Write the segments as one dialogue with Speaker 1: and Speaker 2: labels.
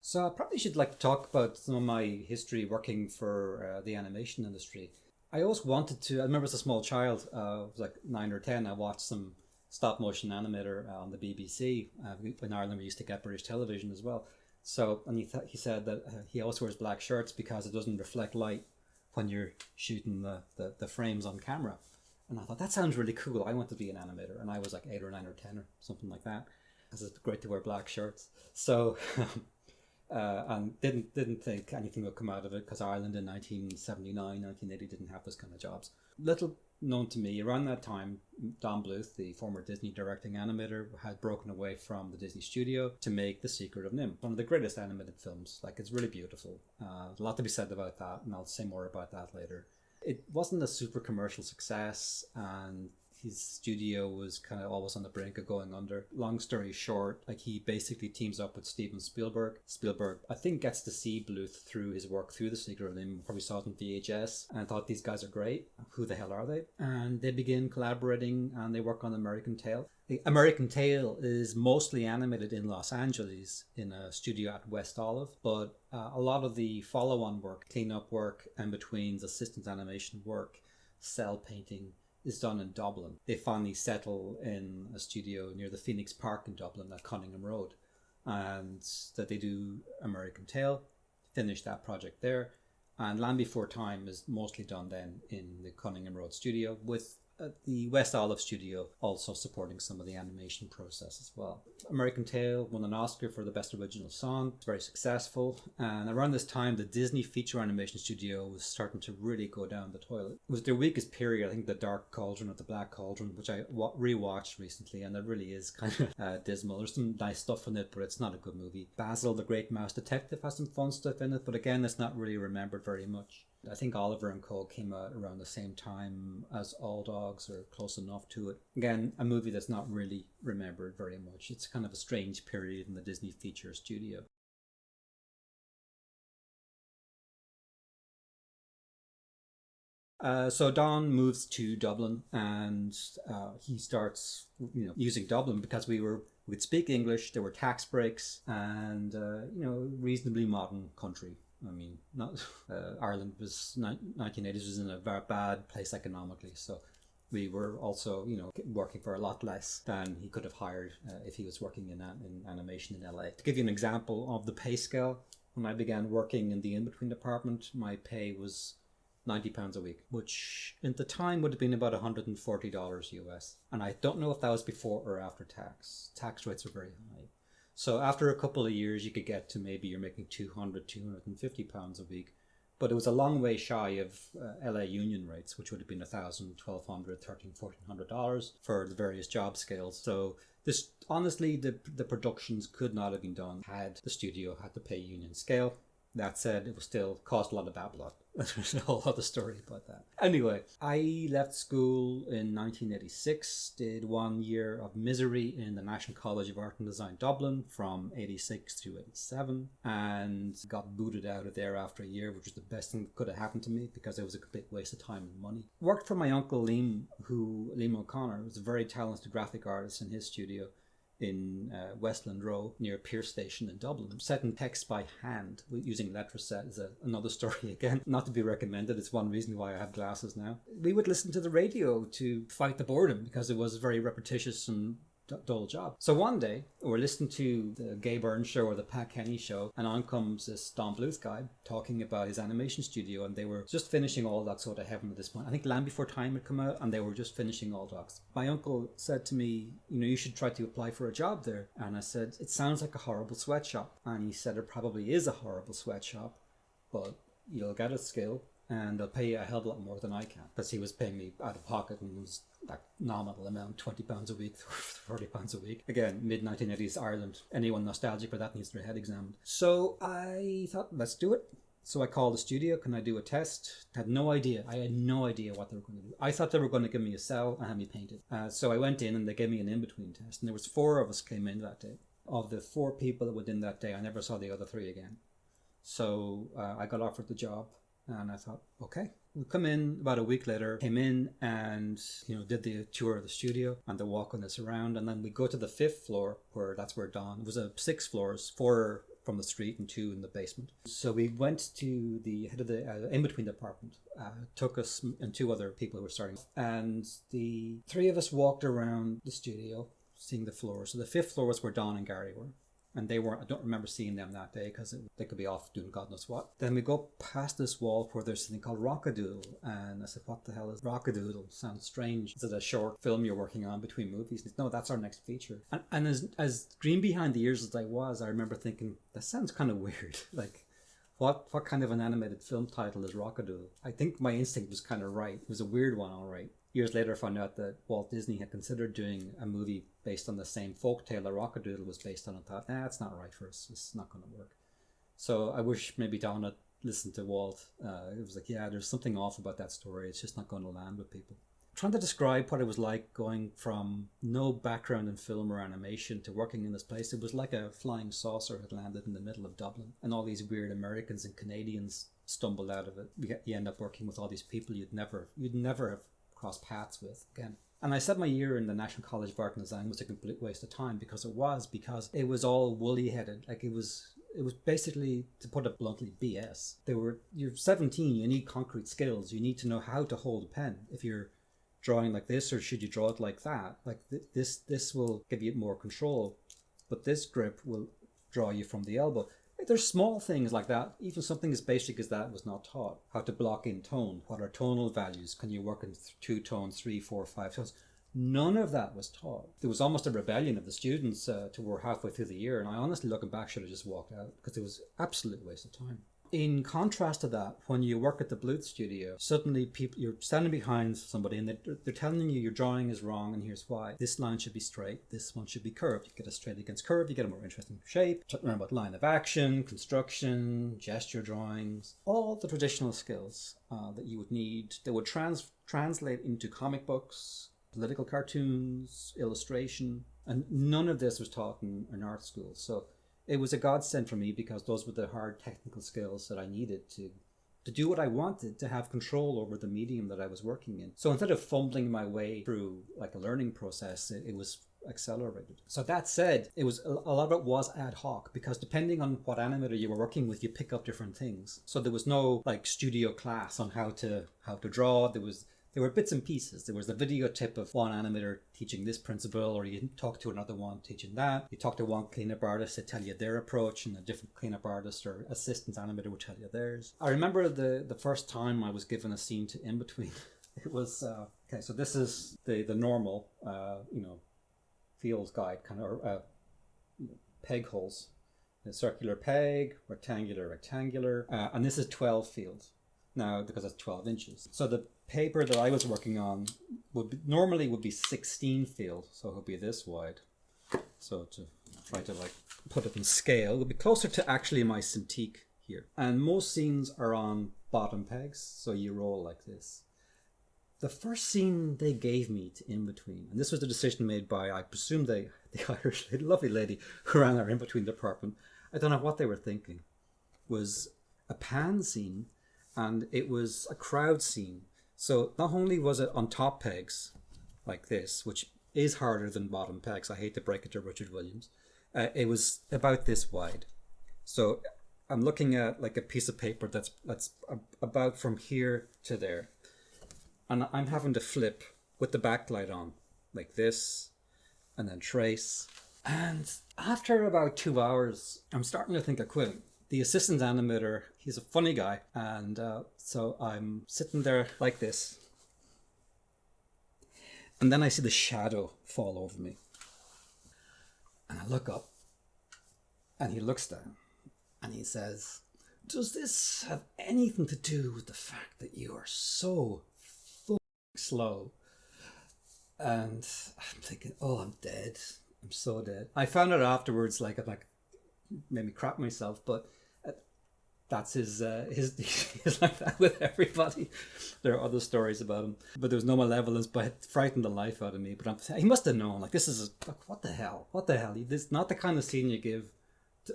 Speaker 1: So I probably should like to talk about some of my history working for the animation industry. I always wanted to. I remember as a small child, I was like 9 or 10. I watched some stop motion animator on the BBC. In Ireland, we used to get British television as well. So, and he said that he always wears black shirts because it doesn't reflect light when you're shooting the frames on camera. And I thought that sounds really cool. I want to be an animator, and I was like 8 or 9 or 10 or something like that. Because it's great to wear black shirts. So and didn't think anything would come out of it because Ireland in 1979, 1980 didn't have those kind of jobs. Little known to me, around that time, Don Bluth, the former Disney directing animator, had broken away from the Disney studio to make The Secret of NIMH, one of the greatest animated films. Like, it's really beautiful. A lot to be said about that, and I'll say more about that later. It wasn't a super commercial success, and his studio was kind of always on the brink of going under. Long story short, like, he basically teams up with Steven Spielberg. Spielberg, I think, gets to see Bluth through his work through The Secret of NIMH. Probably saw it on VHS and thought, these guys are great. Who the hell are they? And they begin collaborating, and they work on American Tail. The American Tail is mostly animated in Los Angeles in a studio at West Olive, but a lot of the follow-on work, cleanup work, and between assistant animation work, cell painting, is done in Dublin. They finally settle in a studio near the Phoenix Park in Dublin at Cunningham Road, and that they do American Tail, finish that project there, and Land Before Time is mostly done then in the Cunningham Road studio, with the West Olive studio also supporting some of the animation process as well. American Tail won an Oscar for the Best Original Song. It's very successful. And around this time, the Disney feature animation studio was starting to really go down the toilet. It was their weakest period, I think, The Dark Cauldron or The Black Cauldron, which I rewatched recently, and it really is kind of dismal. There's some nice stuff in it, but it's not a good movie. Basil the Great Mouse Detective has some fun stuff in it, but again, it's not really remembered very much. I think Oliver and Co. came out around the same time as All Dogs, or close enough to it. Again, a movie that's not really remembered very much. It's kind of a strange period in the Disney feature studio. So Don moves to Dublin, and he starts, using Dublin because we'd speak English. There were tax breaks, and reasonably modern country. I mean, not Ireland was 1980s was in a very bad place economically, so we were also working for a lot less than he could have hired if he was working in animation in LA. To give you an example of the pay scale, when I began working in the in-between department, my pay was £90 a week, which at the time would have been about $140 US. And I don't know if that was before or after tax. Tax rates are very high. So after a couple of years, you could get to maybe you're making £250 a week. But it was a long way shy of LA union rates, which would have been $1,000, $1,200, $1,300, $1,400 for the various job scales. So this, honestly, the productions could not have been done had the studio had to pay union scale. That said, it was still caused a lot of bad blood. There's a whole other story about that. Anyway, I left school in 1986, did 1 year of misery in the National College of Art and Design Dublin from 86 to 87, and got booted out of there after a year, which was the best thing that could have happened to me because it was a complete waste of time and money. Worked for my uncle Liam O'Connor, was a very talented graphic artist in his studio in Westland Row near Pearse Station in Dublin. Setting text by hand using Letraset is another story again. Not to be recommended. It's one reason why I have glasses now. We would listen to the radio to fight the boredom because it was very repetitious and dull job. So one day we're listening to the Gay Byrne show or the Pat Kenny show, and on comes this Don Bluth guy talking about his animation studio, and they were just finishing All Dogs Go to Heaven at this point. I think Land Before Time had come out, and they were just finishing All Dogs. My uncle said to me, you should try to apply for a job there. And I said, it sounds like a horrible sweatshop. And he said, it probably is a horrible sweatshop, but you'll get a skill and they'll pay you a hell of a lot more than I can, because he was paying me out of pocket, and it was that nominal amount, £20 a week, £40 a week. Again, mid-1980s Ireland. Anyone nostalgic for that needs their head examined. So I thought, let's do it. So I called the studio, can I do a test? I had no idea what they were going to do. I thought they were going to give me a cell and have me paint it. So I went in and they gave me an in-between test, and there was 4 of us came in that day. Of the 4 people that went in that day, I never saw the other 3 again. So I got offered the job. And I thought, okay. We come in about a week later, came in and, did the tour of the studio and they're walking us around. And then we go to the 5th floor, that's where Don, it was 6 floors, 4 from the street and 2 in the basement. So we went to the head of the in-between department, took us and 2 other people who were starting. And the 3 of us walked around the studio, seeing the floors. So the 5th floor was where Don and Gary were. And they weren't, I don't remember seeing them that day because they could be off doing God knows what. Then we go past this wall where there's something called Rock-a-Doodle. And I said, what the hell is Rock-a-Doodle? Sounds strange. Is it a short film you're working on between movies? Said, no, that's our next feature. And as green behind the ears as I was, I remember thinking, that sounds kind of weird. Like, what kind of an animated film title is Rock-a-Doodle? I think my instinct was kind of right. It was a weird one, all right. Years later, I found out that Walt Disney had considered doing a movie based on the same folktale that Rock-a-Doodle was based on, and thought, nah, it's not right for us. It's not going to work. So I wish maybe Don had listened to Walt. It was like, yeah, there's something off about that story. It's just not going to land with people. Trying to describe what it was like going from no background in film or animation to working in this place, it was like a flying saucer had landed in the middle of Dublin, and all these weird Americans and Canadians stumbled out of it. You end up working with all these people you'd never have crossed paths with again. And I said my year in the National College of Art and Design was a complete waste of time because it was all woolly headed. Like it was basically, to put it bluntly, BS. You're 17, you need concrete skills. You need to know how to hold a pen. If you're drawing like this, or should you draw it like that? Like this will give you more control, but this grip will draw you from the elbow. There's small things like that. Even something as basic as that was not taught. How to block in tone. What are tonal values? Can you work in 2 tones, 3, 4, 5 tones? None of that was taught. There was almost a rebellion of the students toward halfway through the year. And I honestly, looking back, should have just walked out because it was absolute waste of time. In contrast to that, when you work at the Bluth studio, suddenly you're standing behind somebody and they're telling you your drawing is wrong and here's why. This line should be straight, this one should be curved. You get a straight against curve, you get a more interesting shape. Learn about line of action, construction, gesture drawings, all the traditional skills that you would need that would translate into comic books, political cartoons, illustration, and none of this was taught in art school. So it was a godsend for me because those were the hard technical skills that I needed to do what I wanted, to have control over the medium that I was working in. So instead of fumbling my way through like a learning process, it was accelerated. So that said, a lot of it was ad hoc because depending on what animator you were working with, you pick up different things. So there was no like studio class on how to draw. There were bits and pieces. There was the video tip of one animator teaching this principle, or you talk to another one teaching that. You talk to one cleanup artist to tell you their approach, and a different cleanup artist or assistant animator would tell you theirs. I remember the first time I was given a scene to in between. It was okay. So this is the normal, field guide kind of peg holes, a circular peg, rectangular, and this is 12 fields. Now, because it's 12 inches. So the paper that I was working on normally would be 16 field, so it would be this wide. So to try to like put it in scale, it would be closer to actually my Cintiq here. And most scenes are on bottom pegs, so you roll like this. The first scene they gave me to in between, and this was the decision made by, I presume, the Irish lovely lady who ran our in between department. I don't know what they were thinking. Was a pan scene. And it was a crowd scene. So not only was it on top pegs like this, which is harder than bottom pegs, I hate to break it to Richard Williams, it was about this wide. So I'm looking at like a piece of paper that's about from here to there. And I'm having to flip with the backlight on like this and then trace. And after about 2 hours, I'm starting to think of quitting. The assistant animator, he's a funny guy, and so I'm sitting there like this, and then I see the shadow fall over me, and I look up, and he looks down, and he says, "Does this have anything to do with the fact that you are so slow?" And I'm thinking, oh, I'm dead. I'm so dead. I found out afterwards, like made me crap myself, but that's his he's like that with everybody. There are other stories about him, but there was no malevolence, but it frightened the life out of me. But he must have known, like, this is what the hell? This is not the kind of scene you give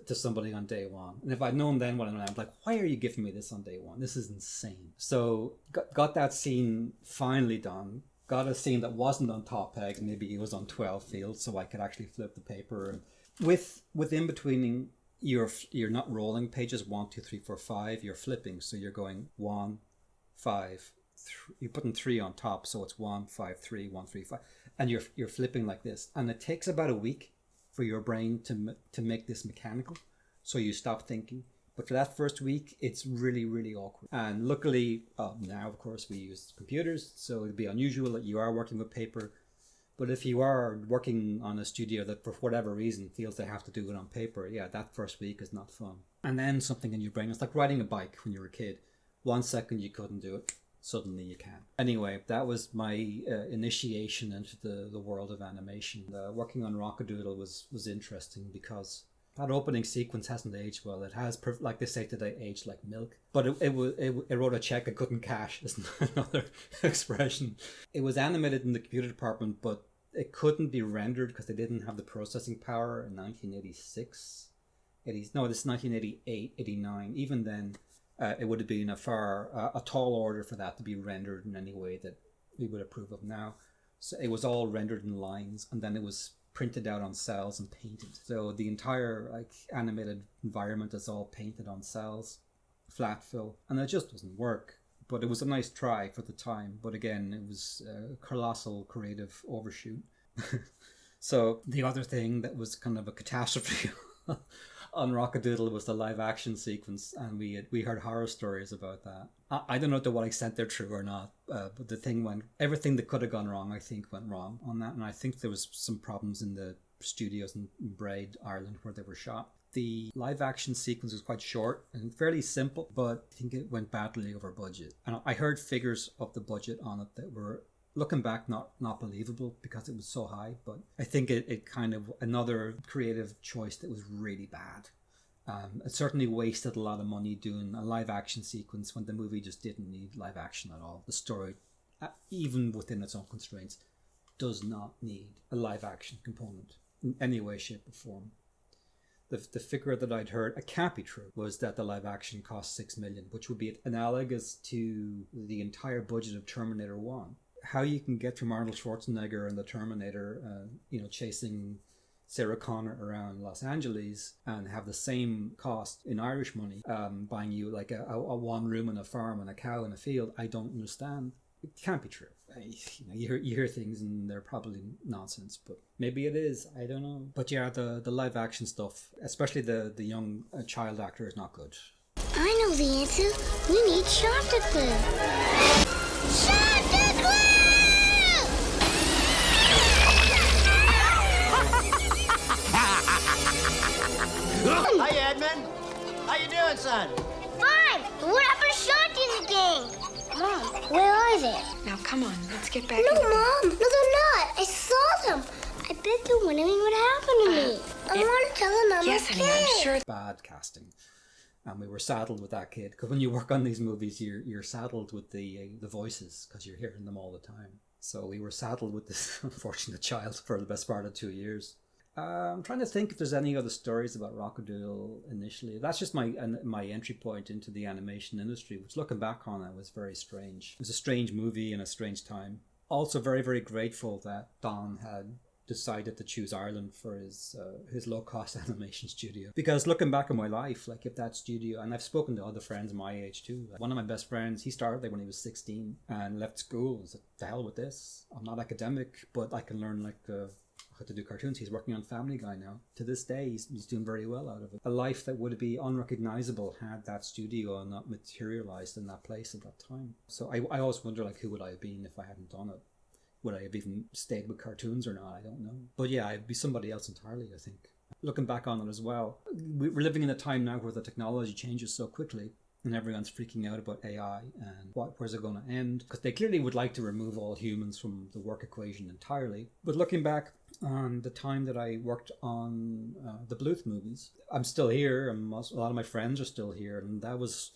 Speaker 1: to somebody on day one. And if I'd known then what I'm like, why are you giving me this on day one? This is insane. So got that scene finally done. Got a scene that wasn't on top peg, maybe it was on 12 fields, so I could actually flip the paper. And with in betweening, you're not rolling pages 1, 2, 3, 4, 5. You're flipping, so you're going 1, 5. You're putting 3 on top, so it's 1, 5, 3, 1, 3, 5, and you're flipping like this, and it takes about a week for your brain to make this mechanical, so you stop thinking. But for that first week, it's really, really awkward. And luckily, now of course we use computers, so it'd be unusual that you are working with paper. But if you are working on a studio that for whatever reason feels they have to do it on paper, yeah, that first week is not fun. And then something in your brain, it's like riding a bike when you were a kid. 1 second you couldn't do it, suddenly you can. Anyway, that was my initiation into the world of animation. Working on Rock-a-Doodle was interesting because that opening sequence hasn't aged well. It has, like they say today, aged like milk. But it wrote a check it couldn't cash, is another expression. It was animated in the computer department, but it couldn't be rendered because they didn't have the processing power in 1986. This is 1988, 89. Even then, it would have been a tall order for that to be rendered in any way that we would approve of now. So it was all rendered in lines, and then it was printed out on cells and painted. So the entire animated environment is all painted on cells, flat fill, and it just doesn't work. But it was a nice try for the time. But again, it was a colossal creative overshoot. So the other thing that was kind of a catastrophe on Rock-a-Doodle was the live action sequence, and we heard horror stories about that. I don't know to what extent they're true or not, but everything that could have gone wrong, I think, went wrong on that, and I think there was some problems in the studios in Braid, Ireland, where they were shot. The live action sequence was quite short and fairly simple, but I think it went badly over budget. And I heard figures of the budget on it that were, looking back, not believable because it was so high, but I think it kind of another creative choice that was really bad. It certainly wasted a lot of money doing a live action sequence when the movie just didn't need live action at all. The story, even within its own constraints, does not need a live action component in any way, shape or form. The figure that I'd heard, it can't be true, was that the live action cost $6 million, which would be analogous to the entire budget of Terminator 1. How you can get from Arnold Schwarzenegger and the Terminator, chasing Sarah Connor around Los Angeles and have the same cost in Irish money, buying you like a one room and a farm and a cow in a field, I don't understand. It can't be true. You hear things and they're probably nonsense, but maybe it is. I don't know. But yeah, the live action stuff, especially the young child actor, is not good.
Speaker 2: I know the answer. We need Chanticleer. Chanticleer!
Speaker 3: Hi, Edmund. How you doing, son?
Speaker 2: Fine. What happened to Shanty in the game? Mom, where are they?
Speaker 4: Now, come on, let's get back.
Speaker 2: No, Mom. No, they're not. I saw them. I bet they're wondering what happened to me. I want to tell them I'm
Speaker 4: yes,
Speaker 2: okay.
Speaker 4: honey, I'm sure.
Speaker 1: Bad casting. And we were saddled with that kid. Because when you work on these movies, you're saddled with the voices because you're hearing them all the time. So we were saddled with this unfortunate child for the best part of 2 years. I'm trying to think if there's any other stories about Rock-a-Doodle initially. That's just my entry point into the animation industry, which looking back on it was very strange. It was a strange movie in a strange time. Also very, very grateful that Don had decided to choose Ireland for his low-cost animation studio. Because looking back on my life, like if that studio, and I've spoken to other friends my age too, like one of my best friends, he started there when he was 16 and left school and said, the hell with this. I'm not academic, but I can learn how to do cartoons. He's working on Family Guy now. To this day, he's doing very well out of it. A life that would be unrecognizable had that studio not materialized in that place at that time. So I always wonder, who would I have been if I hadn't done it? Would I have even stayed with cartoons or not? I don't know. But yeah, I'd be somebody else entirely, I think. Looking back on it as well, we're living in a time now where the technology changes so quickly and everyone's freaking out about AI and where's it going to end? Because they clearly would like to remove all humans from the work equation entirely. But looking back on the time that I worked on the Bluth movies, I'm still here, and a lot of my friends are still here, and that was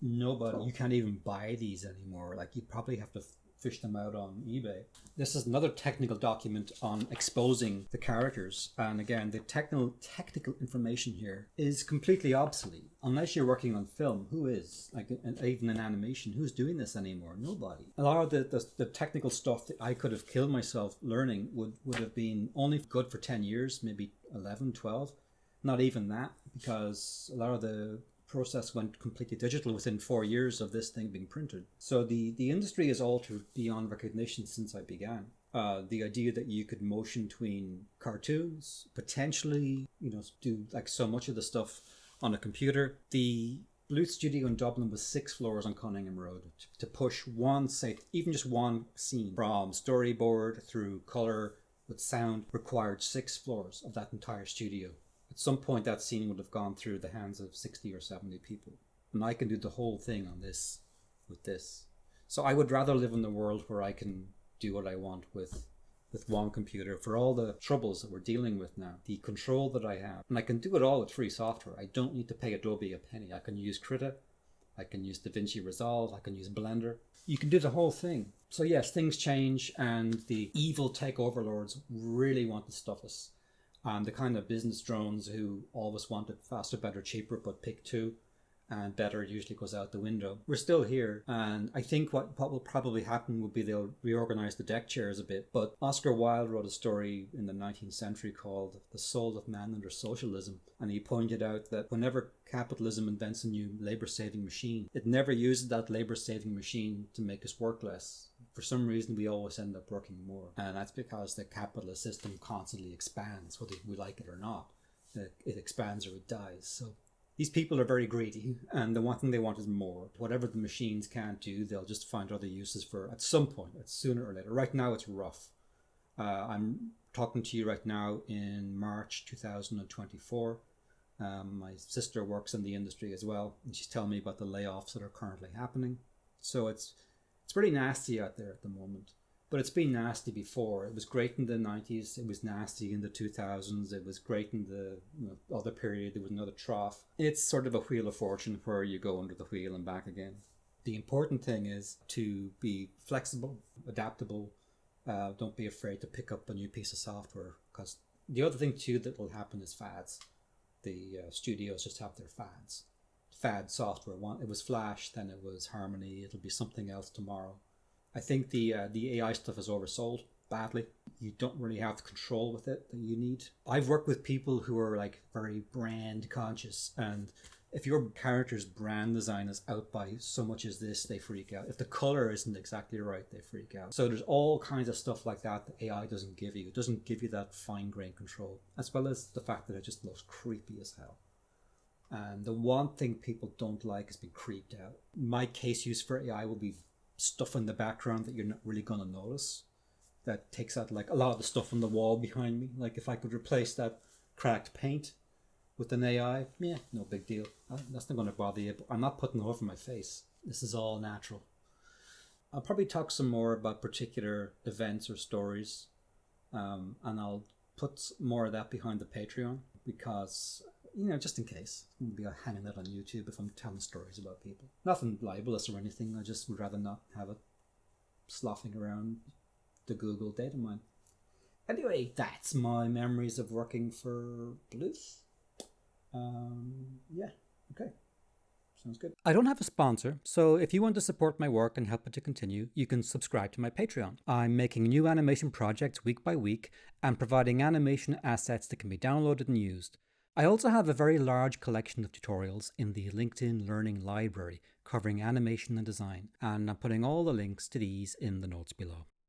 Speaker 1: nobody. You can't even buy these anymore. You'd probably have to fish them out on eBay. This is another technical document on exposing the characters, and again, the technical information here is completely obsolete. Unless you're working on film, who is? Even in animation, who's doing this anymore? Nobody. A lot of the technical stuff that I could have killed myself learning would have been only good for 10 years, maybe 11, 12. Not even that, because a lot of the process went completely digital within 4 years of this thing being printed. So the industry has altered beyond recognition since I began. The idea that you could motion between cartoons, potentially, do like so much of the stuff on a computer. The Bluth studio in Dublin was 6 floors on Cunningham Road. To push one, say, even just one scene from storyboard through colour with sound required 6 floors of that entire studio. At some point, that scene would have gone through the hands of 60 or 70 people. And I can do the whole thing on this with this. So I would rather live in the world where I can do what I want with one computer for all the troubles that we're dealing with now. The control that I have. And I can do it all with free software. I don't need to pay Adobe a penny. I can use KRITA. I can use DaVinci Resolve. I can use Blender. You can do the whole thing. So yes, things change, and the evil tech overlords really want to stuff us. And the kind of business drones who always wanted faster, better, cheaper, but pick 2, and better usually goes out the window. We're still here, and I think what will probably happen would be they'll reorganize the deck chairs a bit. But Oscar Wilde wrote a story in the 19th century called The Soul of Man Under Socialism, and he pointed out that whenever capitalism invents a new labor-saving machine, it never uses that labor-saving machine to make us work less. For some reason, we always end up working more, and that's because the capitalist system constantly expands, whether we like it or not. It expands or it dies. So these people are very greedy, and the one thing they want is more. Whatever the machines can't do, they'll just find other uses for at some point, sooner or later. Right now, it's rough. I'm talking to you right now in March 2024. My sister works in the industry as well, and she's telling me about the layoffs that are currently happening. So it's pretty nasty out there at the moment. But it's been nasty before. It was great in the 90s. It was nasty in the 2000s. It was great in the other period. There was another trough. It's sort of a wheel of fortune where you go under the wheel and back again. The important thing is to be flexible, adaptable. Don't be afraid to pick up a new piece of software. Because the other thing too that will happen is fads. The studios just have their fads. Fad software. It was Flash, then it was Harmony. It'll be something else tomorrow. I think the AI stuff is oversold badly. You don't really have the control with it that you need. I've worked with people who are like very brand conscious, and if your character's brand design is out by so much as this, they freak out. If the color isn't exactly right, they freak out. So there's all kinds of stuff like that AI doesn't give you. It doesn't give you that fine-grained control, as well as the fact that it just looks creepy as hell. And the one thing people don't like is being creeped out. My case use for AI will be stuff in the background that you're not really going to notice. That takes out like a lot of the stuff on the wall behind me. Like if I could replace that cracked paint with an AI, yeah, no big deal. That's not going to bother you. But I'm not putting it over my face. This is all natural. I'll probably talk some more about particular events or stories. And I'll put more of that behind the Patreon because, just in case. I'm going to be hanging out on YouTube if I'm telling stories about people. Nothing libelous or anything. I just would rather not have it sloughing around the Google data mine. Anyway, that's my memories of working for Bluth. Yeah, okay. Sounds good. I don't have a sponsor, so if you want to support my work and help it to continue, you can subscribe to my Patreon. I'm making new animation projects week by week and providing animation assets that can be downloaded and used. I also have a very large collection of tutorials in the LinkedIn Learning Library covering animation and design, and I'm putting all the links to these in the notes below.